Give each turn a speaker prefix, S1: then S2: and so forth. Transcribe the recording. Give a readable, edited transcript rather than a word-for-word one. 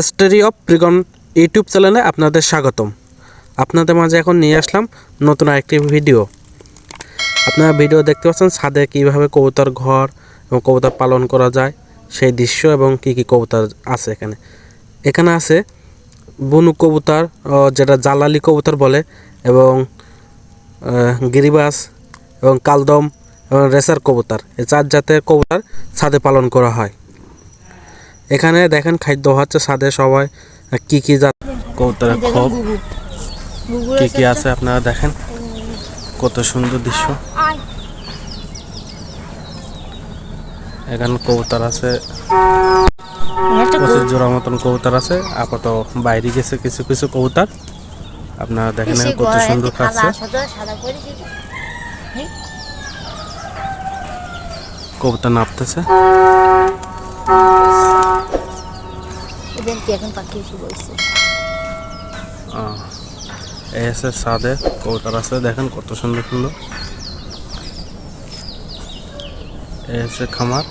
S1: Story of প্রিগন YouTube চ্যানেলে আপনাদের স্বাগতম। আপনাদের মাঝে এখন নিয়ে আসলাম নতুন আরেকটি ভিডিও। আপনারা ভিডিও দেখতে পাচ্ছেন ছাদে কীভাবে কবুতর ঘর এবং কবুতর পালন করা যায় সেই দৃশ্য এবং কী কী কবুতর আছে এখানে আছে বুনু কবুতর, যেটা জালালি কবুতর বলে, এবং গিরিবাস এবং কালদম এবং রেসার কবুতর, এই 4 জাতের কবুতর ছাদে পালন করা হয়। এখানে দেখেন খাদ্য হচ্ছে ছাদে সবাই কি কি জাত কবুতরের খোপ কি কি আছে আপনারা দেখেন, কত সুন্দর দৃশ্য। এখানে কবুতর আছে 25 জোড়া মতন কবুতর আছে। আপাতত বাইরে গেছে কিছু কিছু কবুতর, আপনারা দেখেন কত সুন্দর খাচ্ছে। কবুতর নাপতেছে। এই আছে ছাদে কবুতর আছে, দেখেন কত সুন্দর সুন্দর। এই আছে খামার।